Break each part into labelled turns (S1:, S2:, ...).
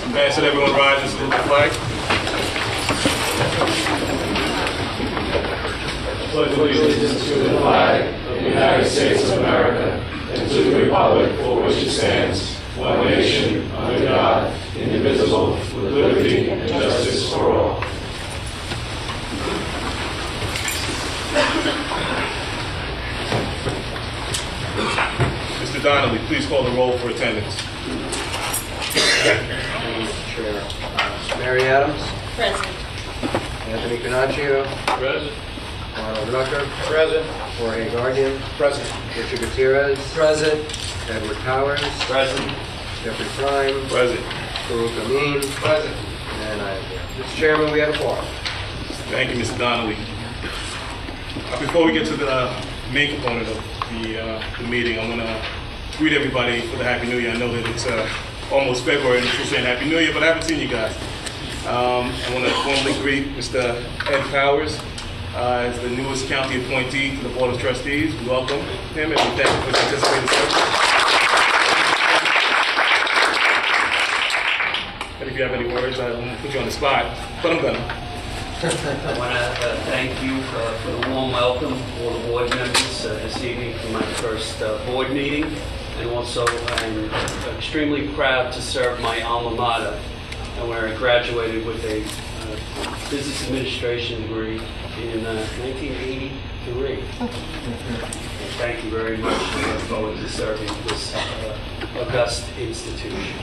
S1: Okay, so everyone rise and salute the flag. Pledge allegiance to the flag of the United States of America and to the republic for which it stands, one nation, under God, indivisible, with liberty and justice for all. Mr. Donnelly, please call the roll for attendance.
S2: Mr. Chair. Mary Adams.
S3: Present.
S2: Anthony Canaccio.
S1: Present.
S2: Arnold Rucker.
S1: Present.
S2: Jorge Guardian.
S1: Present.
S2: Richard Gutierrez.
S4: Present.
S2: Edward Powers.
S1: Present.
S2: Jeffrey Prime.
S1: Present.
S2: Farouk Amin.
S1: Present.
S2: And I am here. Mr. Chairman, we have a quorum.
S1: Thank you, Mr. Donnelly. Before we get to the main component of the meeting, I want to greet everybody for the Happy New Year. I know that it's almost February and we're still saying Happy New Year, but I haven't seen you guys. I want to formally greet Mr. Ed Powers as the newest county appointee to the Board of Trustees. We welcome him and we thank him for his anticipated service. And if you have any words, I won't put you on the spot, but I'm gonna.
S4: I want to thank you for the warm welcome for all the board members this evening for my first board meeting. And also, I'm extremely proud to serve my alma mater, and where I graduated with a business administration degree in 1983. Thank you very much. I look forward to serving this august institution.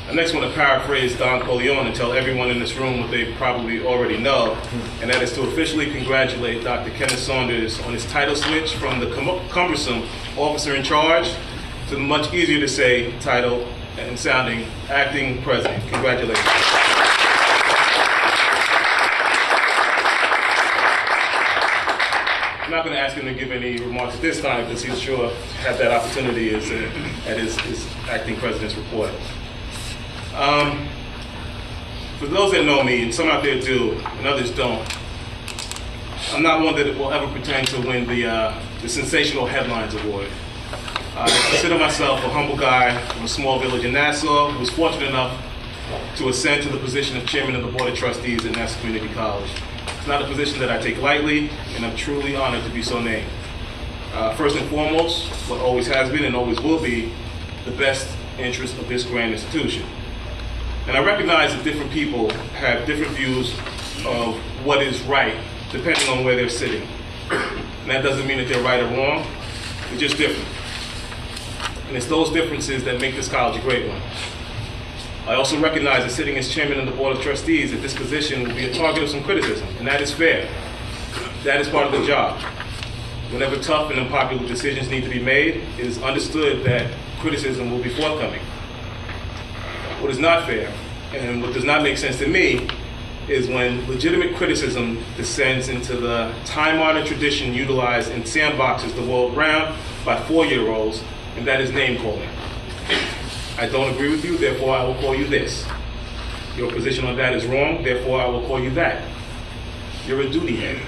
S1: I next want to paraphrase Don Corleone and tell everyone in this room what they probably already know, and that is to officially congratulate Dr. Kenneth Saunders on his title switch from the cumbersome officer in charge to the much easier to say title and sounding acting president. Congratulations. I'm not going to ask him to give any remarks at this time because he'll sure have that opportunity at his acting president's report. For those that know me, and some out there do, and others don't, I'm not one that will ever pretend to win the sensational headlines award. I consider myself a humble guy from a small village in Nassau who was fortunate enough to ascend to the position of chairman of the Board of Trustees at Nassau Community College. It's not a position that I take lightly, and I'm truly honored to be so named. First and foremost, what always has been and always will be the best interest of this grand institution. And I recognize that different people have different views of what is right, depending on where they're sitting. And that doesn't mean that they're right or wrong, they're just different. And it's those differences that make this college a great one. I also recognize that sitting as chairman of the Board of Trustees, that this position will be a target of some criticism, and that is fair. That is part of the job. Whenever tough and unpopular decisions need to be made, it is understood that criticism will be forthcoming. What is not fair, and what does not make sense to me, is when legitimate criticism descends into the time-honored tradition utilized in sandboxes the world round by 4-year-olds, and that is name-calling. I don't agree with you, therefore I will call you this. Your position on that is wrong, therefore I will call you that. You're a duty head.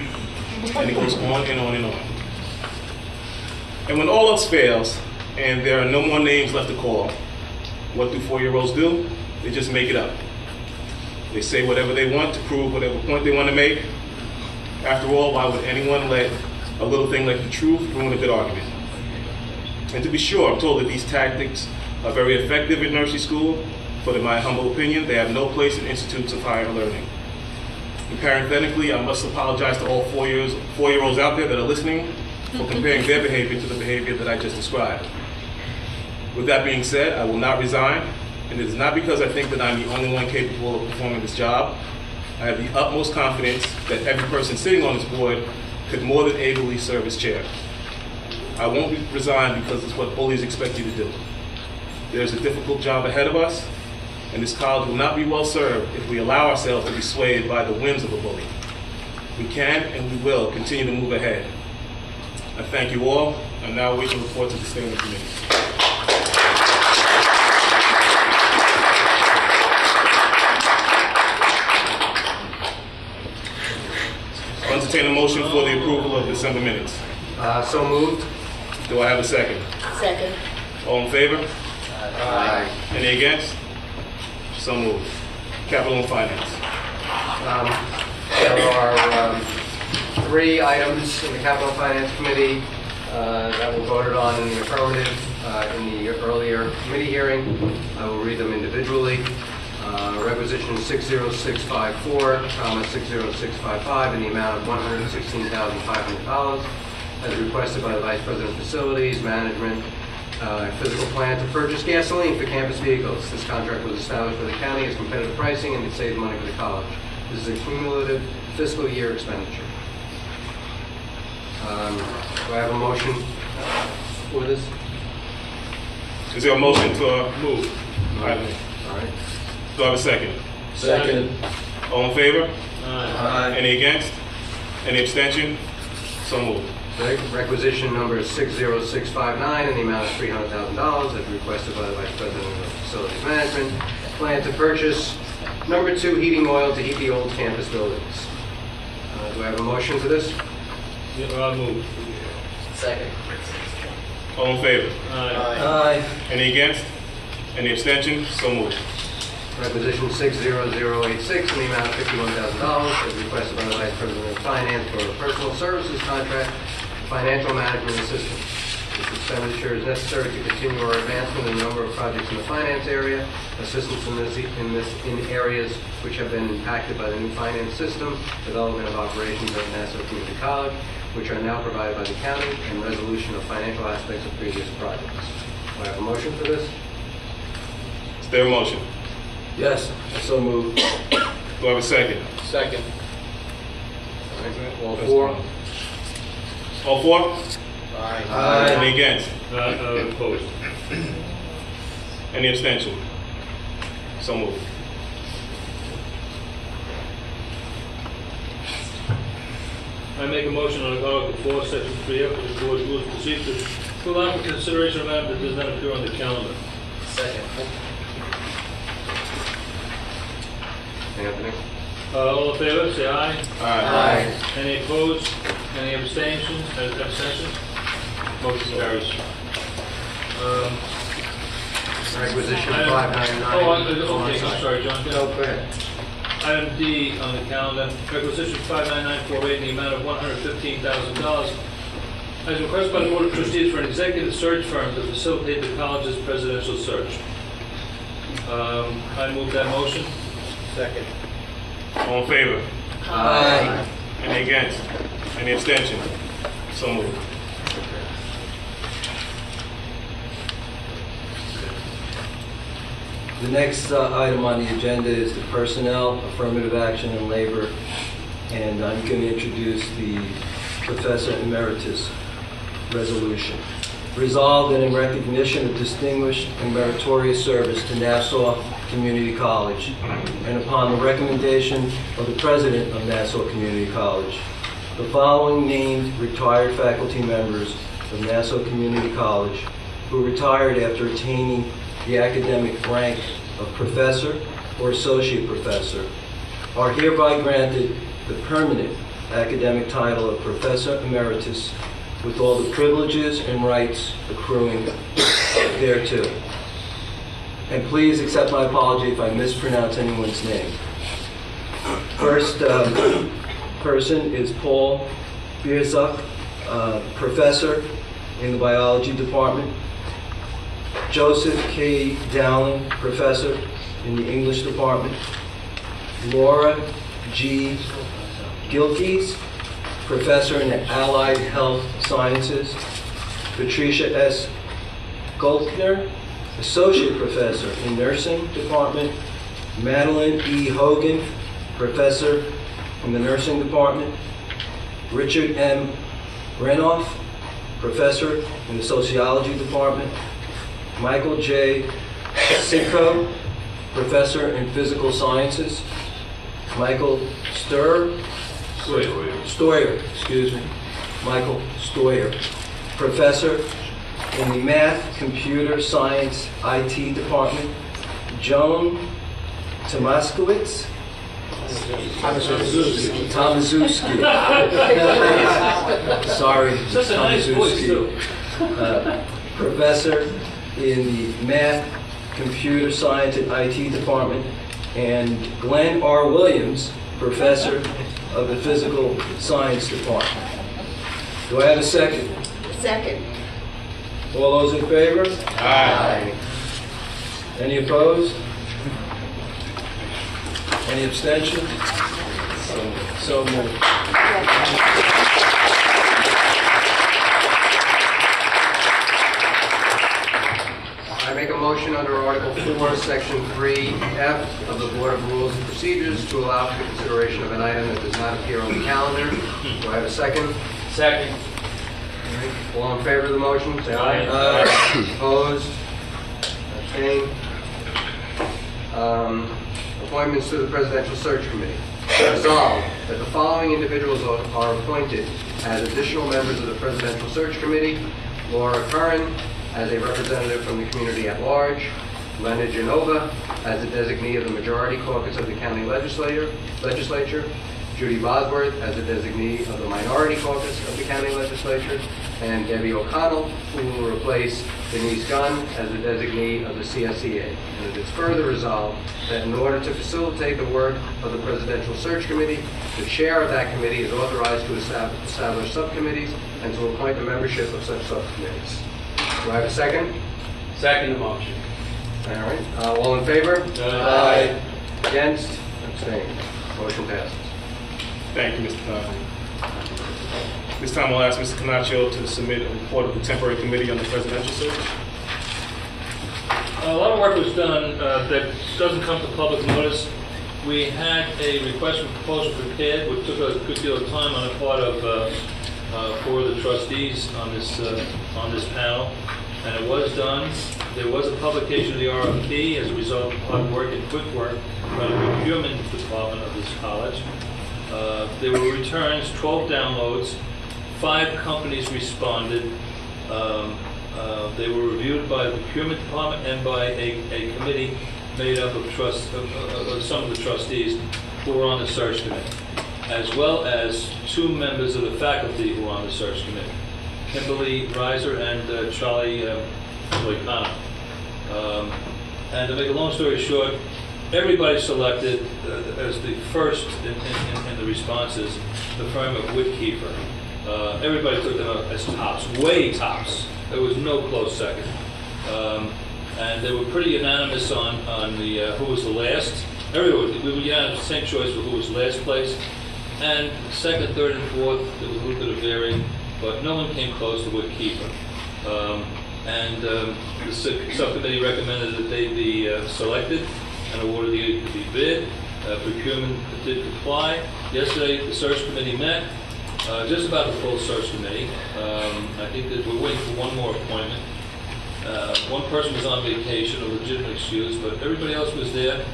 S1: And it goes on and on and on. And when all else fails, and there are no more names left to call, what do 4-year-olds do? They just make it up. They say whatever they want to prove whatever point they want to make. After all, why would anyone let a little thing like the truth ruin a good argument? And to be sure, I'm told that these tactics are very effective in nursery school, but in my humble opinion, they have no place in institutes of higher learning. And parenthetically, I must apologize to all 4-year-olds out there that are listening for comparing their behavior to the behavior that I just described. With that being said, I will not resign, and it is not because I think that I'm the only one capable of performing this job. I have the utmost confidence that every person sitting on this board could more than ably serve as chair. I won't resign because it's what bullies expect you to do. There's a difficult job ahead of us, and this college will not be well served if we allow ourselves to be swayed by the whims of a bully. We can and we will continue to move ahead. I thank you all, and now wait to report to the standing committee. I'll entertain a motion for the approval of December minutes.
S2: So moved.
S1: Do I have a second?
S3: Second.
S1: All in favor?
S2: Aye.
S1: Any against? So moved. Capital and Finance.
S2: There are 3 items in the Capital Finance Committee that were voted on in the affirmative in the earlier committee hearing. I will read them individually. Requisition 60654, 60655 in the amount of $116,500 as requested by the Vice President of Facilities, Management, Physical Plan to purchase gasoline for campus vehicles. This contract was established by the county as competitive pricing and it saved money for the college. This is a cumulative fiscal year expenditure. Do I have a motion for this?
S1: Is there a motion to move?
S2: All right.
S1: Do I have a second?
S5: Second.
S1: All in favor?
S5: Aye.
S1: Any against? Any abstention? So moved.
S2: Requisition number 60659 in the amount of $300,000 as requested by the Vice President of Facilities Management. Plan to purchase number 2 heating oil to heat the old campus buildings. Do I have a motion for this?
S5: Yeah, I'll move.
S3: Second.
S1: All in favor?
S5: Aye.
S1: Any against? Any abstention? So moved.
S2: Requisition 60086 in the amount of $51,000 as requested by the Vice President of Finance for a personal services contract, financial management assistance. This expenditure is necessary to continue our advancement in a number of projects in the finance area, assistance in areas which have been impacted by the new finance system, development of operations at Nassau Community College, which are now provided by the county, and resolution of financial aspects of previous projects. Do I have a motion for this?
S1: Is there a motion?
S5: Yes, so moved.
S1: Do I have a second?
S5: Second.
S2: All 4?
S1: All 4?
S5: Aye.
S1: Any against?
S5: Opposed.
S1: Any abstention? So moved.
S5: I make a motion on Article 4, Section 3F of the Board's Rules of Procedure to allow for consideration of a matter that does not appear on the calendar.
S3: Second.
S2: Anthony?
S5: All in favor, say aye.
S1: Aye.
S5: Any opposed? Any abstentions? Abstentions? Motion carries.
S2: Requisition
S5: Item-
S2: 599.
S5: Okay, I'm sorry, John.
S2: No, go ahead.
S5: Item D on the calendar, requisition 59948 in the amount of $115,000 as requested by the Board of Trustees for an executive search firm to facilitate the college's presidential search. I move that motion.
S2: Second.
S1: All in favor?
S3: Aye.
S1: Any against? Any abstention? So moved.
S6: The next item on the agenda is the personnel, affirmative action, and labor. And I'm going to introduce the Professor Emeritus resolution. Resolved that in recognition of distinguished and meritorious service to Nassau Community College, and upon the recommendation of the President of Nassau Community College, the following named retired faculty members of Nassau Community College who retired after attaining the academic rank of professor or associate professor are hereby granted the permanent academic title of Professor Emeritus with all the privileges and rights accruing thereto. And please accept my apology if I mispronounce anyone's name. First person is Paul Bierzak, professor in the biology department. Joseph K. Dowling, professor in the English department. Laura G. Gilkes, professor in the Allied Health Sciences. Patricia S. Goldner, associate professor in nursing department. Madeline E. Hogan, professor in the nursing department. Richard M. Renoff, professor in the sociology department. Michael J. Sicko, professor in physical sciences. Michael Stoyer, Michael Stoyer, professor in the math, computer science, IT department. Joan Tomaskowitz, Tomaszewski. Sorry,
S5: Such a nice voice, too.
S6: professor in the math, computer science, and IT department, and Glenn R. Williams, professor of the physical science department. Do I have a second?
S7: Second.
S6: All those in favor?
S1: Aye.
S6: Any opposed? Any abstentions? So moved.
S2: I make a motion under Article 4, Section 3F of the Board of Rules and Procedures to allow for the consideration of an item that does not appear on the calendar. Do I have a second?
S4: Second.
S2: All in favor of the motion, say aye.
S6: Aye.
S2: Opposed? Abstained? Appointments to the Presidential Search Committee. Resolved that the following individuals are appointed as additional members of the Presidential Search Committee: Laura Curran as a representative from the community at large, Leonard Genova as a designee of the Majority Caucus of the County Legislature, Judy Bosworth as a designee of the Minority Caucus of the County Legislature, and Debbie O'Connell, who will replace Denise Gunn as the designee of the CSEA. And it is further resolved that in order to facilitate the work of the Presidential Search Committee, the chair of that committee is authorized to establish subcommittees and to appoint the membership of such subcommittees. Do I have a second?
S4: Second the motion.
S2: All right. All in favor?
S6: Aye.
S2: Against? Abstained. Motion passes.
S1: Thank you, Mr. Conley. This time I'll ask Mr. Camacho to submit a report of the temporary committee on the presidential search.
S5: A lot of work was done that doesn't come to public notice. We had a request for proposal prepared, which took a good deal of time on the part of for the trustees on this panel, and it was done. There was a publication of the RFP as a result of hard work and quick work by the procurement department of this college. There were returns, 12 downloads, 5 companies responded. They were reviewed by the procurement department and by a committee made up of some of the trustees who were on the search committee, as well as 2 members of the faculty who were on the search committee, Kimberly Reiser and Charlie Loicano. And to make a long story short, everybody selected as the first in the responses the firm of Whitkeeper. Everybody took them as tops, way tops. There was no close second. And they were pretty unanimous on the who was the last. Everybody, we were unanimous, same choice for who was last place. And second, third, and fourth, there was a little bit of varying, but no one came close to Whitkeeper. The subcommittee recommended that they be selected and awarded the bid. Procurement did comply. Yesterday, the search committee met, just about the full search committee. I think that we're waiting for one more appointment. One person was on vacation, a legitimate excuse, but everybody else was there.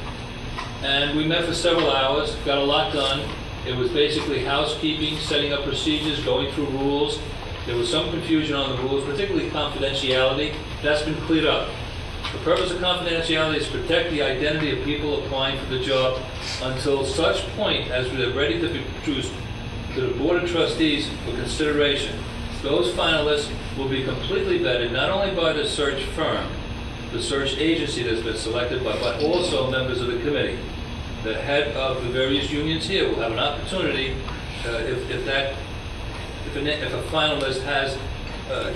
S5: And we met for several hours, got a lot done. It was basically housekeeping, setting up procedures, going through rules. There was some confusion on the rules, particularly confidentiality. That's been cleared up. The purpose of confidentiality is to protect the identity of people applying for the job until such point as they're ready to be produced to the Board of Trustees for consideration. Those finalists will be completely vetted not only by the search firm, the search agency that's been selected, but also members of the committee. The head of the various unions here will have an opportunity, if a finalist has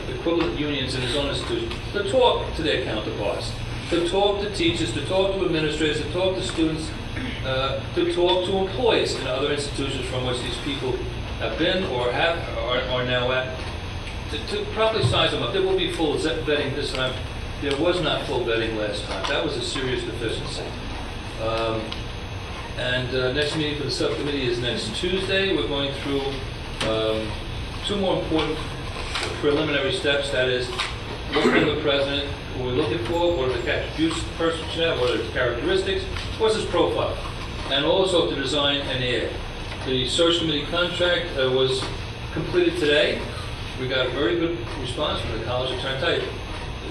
S5: equivalent unions in his own institution, to talk to their counterparts, to talk to teachers, to talk to administrators, to talk to students, to talk to employees in other institutions from which these people have been or are now at, to properly size them up. There will be full vetting this time. There was not full vetting last time. That was a serious deficiency. Next meeting for the subcommittee is next Tuesday. We're going through 2 more important preliminary steps. That is, what kind of a president are we looking for? What are the attributes the person should have? What are his characteristics? What's his profile? And also to design an ad. The search committee contract was completed today. We got a very good response from the college. I'm trying to tell you,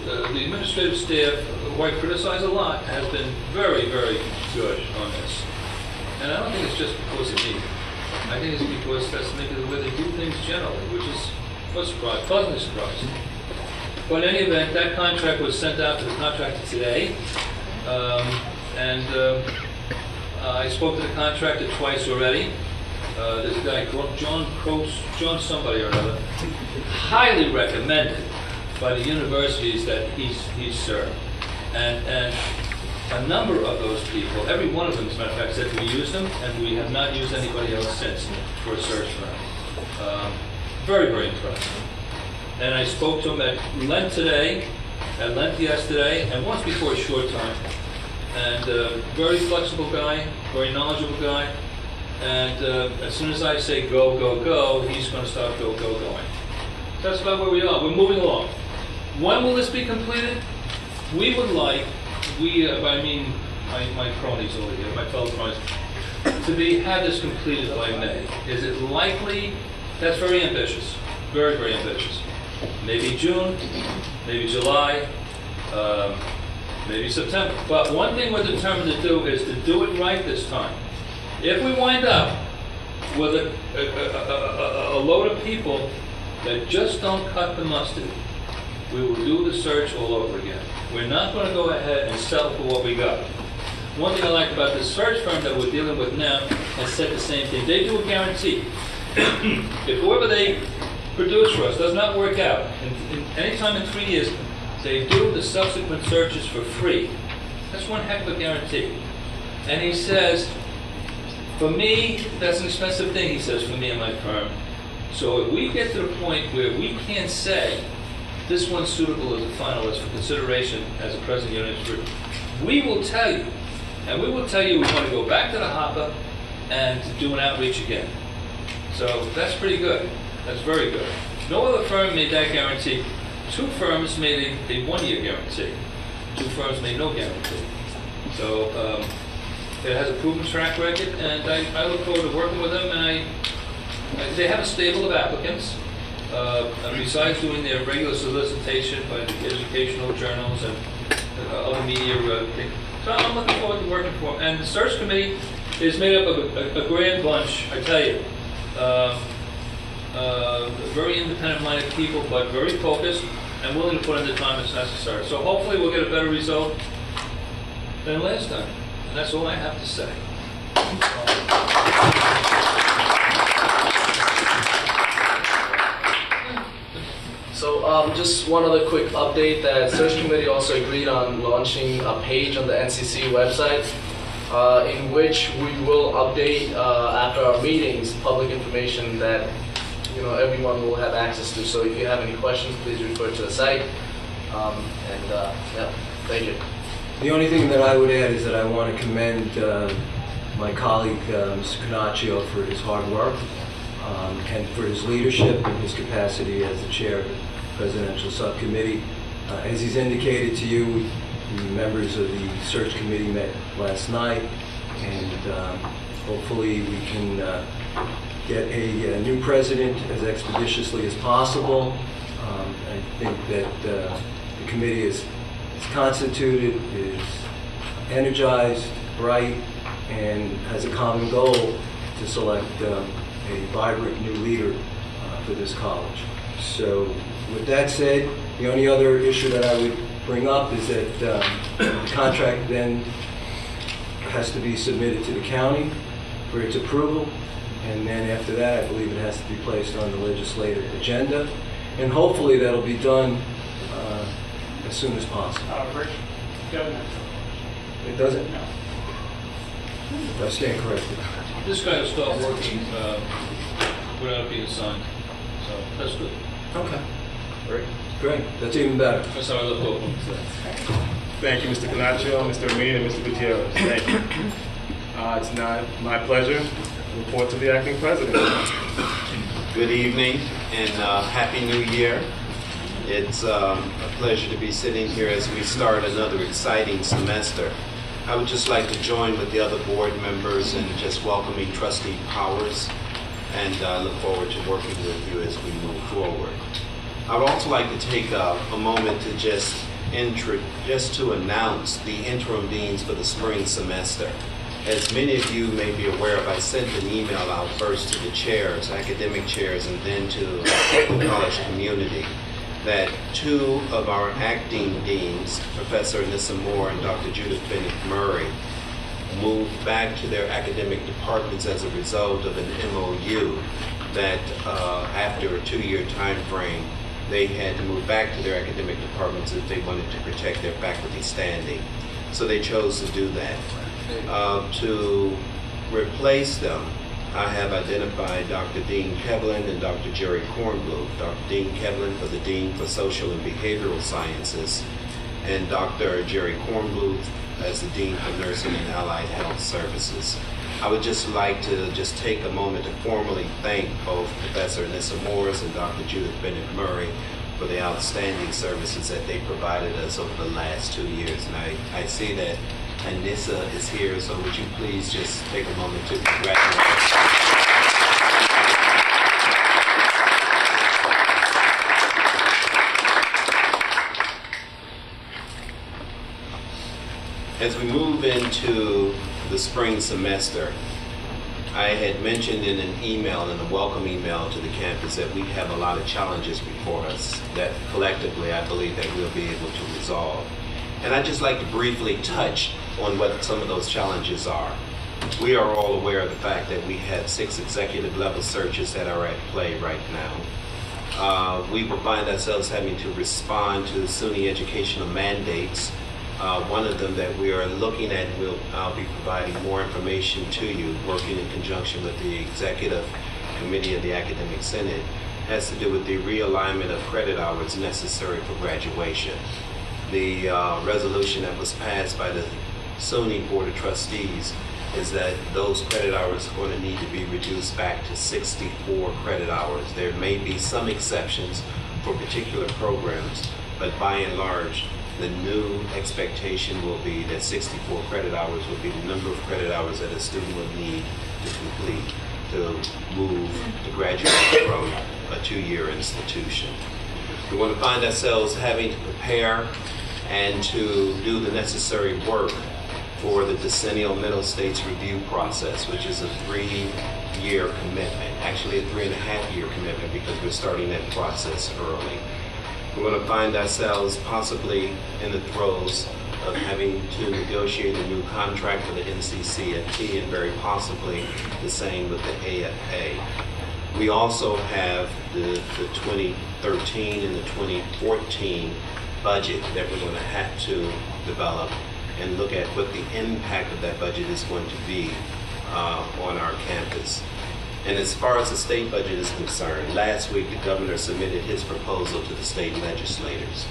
S5: the administrative staff, who I criticize a lot, has been very, very good on this. And I don't think it's just because of me. I think it's because that's maybe the way they do things generally, which is pleasantly surprising. But in any event, that contract was sent out to the contractor today. I spoke to the contractor twice already. This guy, John somebody or another, highly recommended by the universities that he's served. And a number of those people, every one of them, as a matter of fact, said we used them, and we have not used anybody else since for a search firm. Very, very impressed. And I spoke to him at Lent today, at Lent yesterday, and once before a short time. And very flexible guy, very knowledgeable guy. And as soon as I say go, go, go, he's going to start going. So that's about where we are. We're moving along. When will this be completed? We would like, I mean my cronies over here, my fellow cronies, to have this completed by May. Is it likely? That's very ambitious. Very, very ambitious. Maybe June, maybe July, maybe September. But one thing we're determined to do is to do it right this time. If we wind up with a load of people that just don't cut the mustard, we will do the search all over again. We're not going to go ahead and settle for what we got. One thing I like about this search firm that we're dealing with now has said the same thing. They do a guarantee. If whoever they produce for us does not work out, anytime in 3 years, they do the subsequent searches for free. That's one heck of a guarantee. And he says, for me, that's an expensive thing, he says, for me and my firm. So if we get to the point where we can't say, this one's suitable as a finalist for consideration as a president of the university, we will tell you. And we will tell you we want to go back to the hopper and to do an outreach again. So that's pretty good. That's very good. No other firm made that guarantee. 2 firms made a 1-year guarantee. 2 firms made no guarantee. So it has a proven track record, and I look forward to working with them. And they have a stable of applicants. Besides doing their regular solicitation by the educational journals and other media things. So I'm looking forward to working for them. And the search committee is made up of a grand bunch, I tell you. Very independent-minded people, but very focused and willing to put in the time that's necessary. So hopefully we'll get a better result than last time. And that's all I have to say.
S3: So just one other quick update, that search committee also agreed on launching a page on the NCC website in which we will update after our meetings public information that everyone will have access to. So if you have any questions, please refer to the site. Yeah, thank you.
S6: The only thing that I would add is that I want to commend my colleague, Mr. Canaccio, for his hard work and for his leadership and his capacity as the chair of the presidential subcommittee. As he's indicated to you, the members of the search committee met last night, and hopefully we can get a new president as expeditiously as possible. I think that the committee is constituted, is energized, bright, and has a common goal to select a vibrant new leader for this college. So with that said, the only other issue that I would bring up is that the contract then has to be submitted to the county for its approval, and then after that I believe it has to be placed on the legislative agenda, and hopefully that'll be done as soon as possible.
S7: Rich,
S6: It doesn't? No. I stand corrected.
S5: This guy will start working without being assigned. So that's good.
S6: Okay. Great. That's even better.
S5: That's how I look over.
S1: Thank you, Mr. Canaccio, Mr. Amin, and Mr. Gutierrez. Thank you. It's now my pleasure to report to the acting president.
S8: Good evening and Happy New Year. It's a pleasure to be sitting here as we start another exciting semester. I would just like to join with the other board members in just welcoming Trustee Powers, and look forward to working with you as we move forward. I would also like to take a moment to just to announce the interim deans for the spring semester. As many of you may be aware of, I sent an email out first to the chairs, academic chairs, and then to the college community. that two of our acting deans, Professor Anissa Moore and Dr. Judith Bennett Murray, moved back to their academic departments as a result of an MOU that after a 2-year time frame, they had to move back to their academic departments if they wanted to protect their faculty standing. So they chose to do that. To replace them, I have identified Dr. Dean Kevlin and Dr. Jerry Kornbluth. Dr. Dean Kevlin for the Dean for Social and Behavioral Sciences, and Dr. Jerry Kornbluth as the Dean for Nursing and Allied Health Services. I would just like to take a moment to formally thank both Professor Anissa Morris and Dr. Judith Bennett Murray for the outstanding services that they provided us over the last 2 years. And I see that Anissa is here, so would you please just take a moment to congratulate. As we move into the spring semester, I had mentioned in an email, in a welcome email to the campus, that we have a lot of challenges before us that collectively I believe that we'll be able to resolve. And I'd just like to briefly touch on what some of those challenges are. We are all aware of the fact that we have 6 executive level searches that are at play right now. We will find ourselves having to respond to SUNY educational mandates. One of them that we are looking at, I'll be providing more information to you, working in conjunction with the Executive Committee of the Academic Senate, has to do with the realignment of credit hours necessary for graduation. The resolution that was passed by the SUNY Board of Trustees is that those credit hours are going to need to be reduced back to 64 credit hours. There may be some exceptions for particular programs, but by and large, the new expectation will be that 64 credit hours will be the number of credit hours that a student will need to complete to move to graduate from a 2-year institution. We want to find ourselves having to prepare and to do the necessary work for the decennial Middle States review process, which is a 3-year commitment, actually a 3.5-year commitment, because we're starting that process early. We're going to find ourselves possibly in the throes of having to negotiate a new contract for the NCC and very possibly the same with the AFA. We also have the 2013 and the 2014 budget that we're going to have to develop and look at what the impact of that budget is going to be on our campus. And as far as the state budget is concerned, last week the governor submitted his proposal to the state legislators.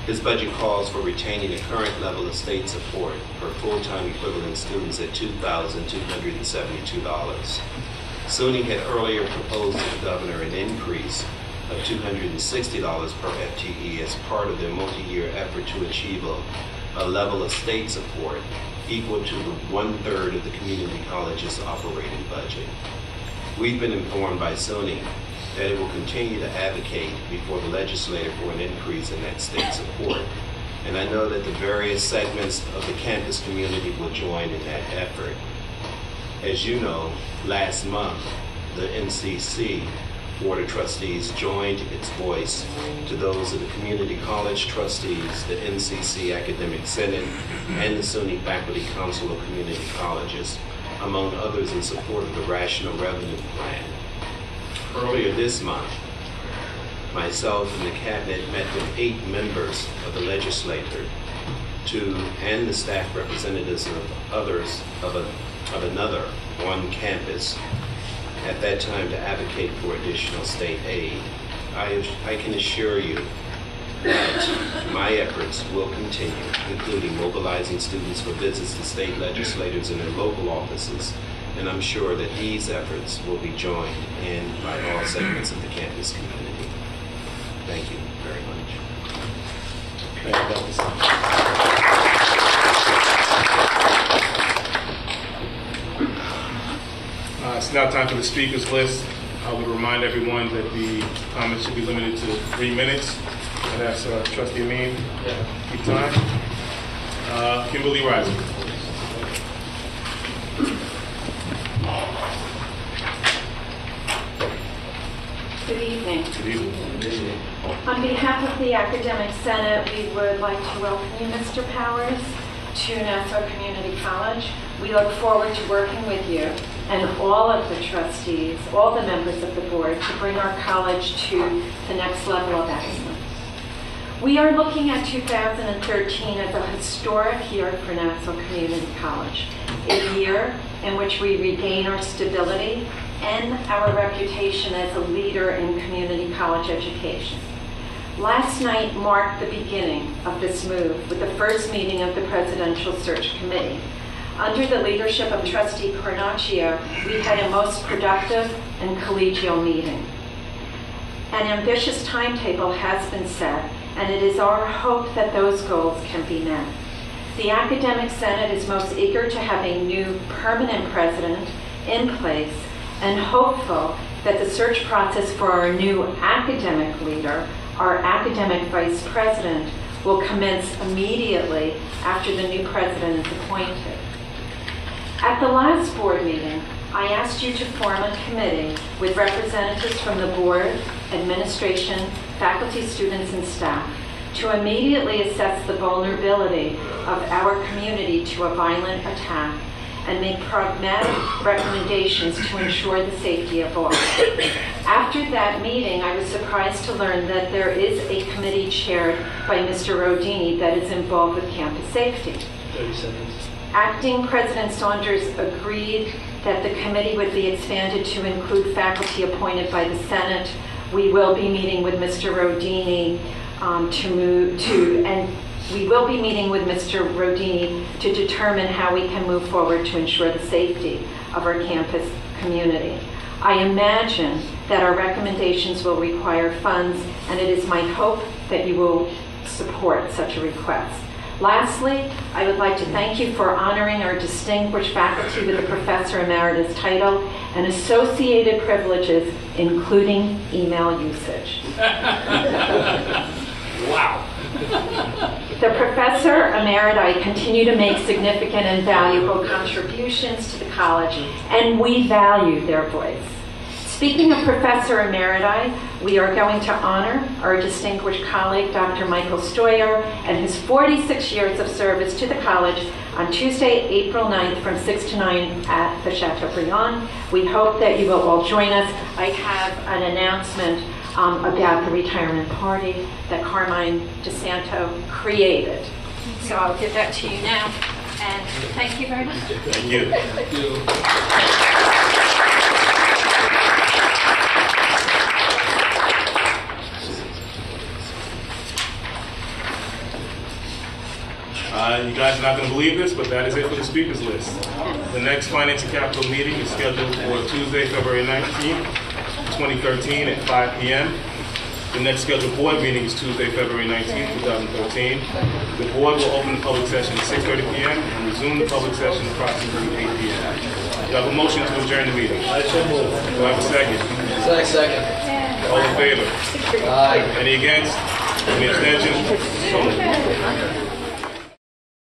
S8: His budget calls for retaining the current level of state support for full-time equivalent students at $2,272. SUNY had earlier proposed to the governor an increase of $260 per FTE as part of their multi-year effort to achieve a level of state support equal to 1/3 of the community college's operating budget. We've been informed by SUNY that it will continue to advocate before the legislature for an increase in that state support. And I know that the various segments of the campus community will join in that effort. As you know, last month, the NCC Board of Trustees joined its voice to those of the Community College Trustees, the NCC Academic Senate, and the SUNY Faculty Council of Community Colleges, among others, in support of the Rational Revenue Plan. Earlier this month, myself and the cabinet met with 8 members of the legislature and the staff representatives of others of another on campus at that time to advocate for additional state aid. I can assure you that my efforts will continue, including mobilizing students for visits to state legislators in their local offices, and I'm sure that these efforts will be joined in by all segments of the campus community. Thank you very much.
S1: It's now time for the speakers list. I would remind everyone that the comments should be limited to 3 minutes. And that's Trustee Amin. Keep time. Kimberly Rising.
S7: Good evening.
S1: Good evening.
S7: On behalf of the Academic Senate, we would like to welcome you, Mr. Powers, to Nassau Community College. We look forward to working with you and all of the trustees, all the members of the board, to bring our college to the next level of excellence. We are looking at 2013 as a historic year for Nassau Community College, a year in which we regain our stability and our reputation as a leader in community college education. Last night marked the beginning of this move with the first meeting of the Presidential Search Committee. Under the leadership of Trustee Cornacchio, we had a most productive and collegial meeting. An ambitious timetable has been set, and it is our hope that those goals can be met. The Academic Senate is most eager to have a new permanent president in place and hopeful that the search process for our new academic leader, our academic vice president, will commence immediately after the new president is appointed. At the last board meeting, I asked you to form a committee with representatives from the board, administration, faculty, students, and staff to immediately assess the vulnerability of our community to a violent attack and make pragmatic recommendations to ensure the safety of all. After that meeting, I was surprised to learn that there is a committee chaired by Mr. Rodini that is involved with campus safety.
S3: 30 seconds.
S7: Acting President Saunders agreed that the committee would be expanded to include faculty appointed by the Senate. We will be meeting with Mr. Rodini we will be meeting with Mr. Rodini to determine how we can move forward to ensure the safety of our campus community. I imagine that our recommendations will require funds, and it is my hope that you will support such a request. Lastly, I would like to thank you for honoring our distinguished faculty with the Professor Emeritus title and associated privileges, including email usage.
S5: Wow.
S7: The Professor Emeriti continue to make significant and valuable contributions to the college, and we value their voice. Speaking of Professor Emeriti, we are going to honor our distinguished colleague, Dr. Michael Stoyer, and his 46 years of service to the college on Tuesday, April 9th from 6 to 9 at the Chateaubriand. We hope that you will all join us. I have an announcement about the retirement party that Carmine DeSanto created. So I'll give that to you now, and thank you very much.
S1: Thank you.
S5: Thank you.
S1: You guys are not going to believe this, but that is it for the speakers list. The next Finance and Capital meeting is scheduled for Tuesday, February 19th, 2013 at 5 p.m. The next scheduled board meeting is Tuesday, February 19th, 2013. The board will open the public session at 6:30 p.m. and resume the public session approximately 8 p.m. Do I have a motion to adjourn the meeting?
S3: I so move.
S1: Do I have a second?
S3: Second.
S1: All in favor?
S3: Aye.
S1: Any against? Any abstentions? So moved.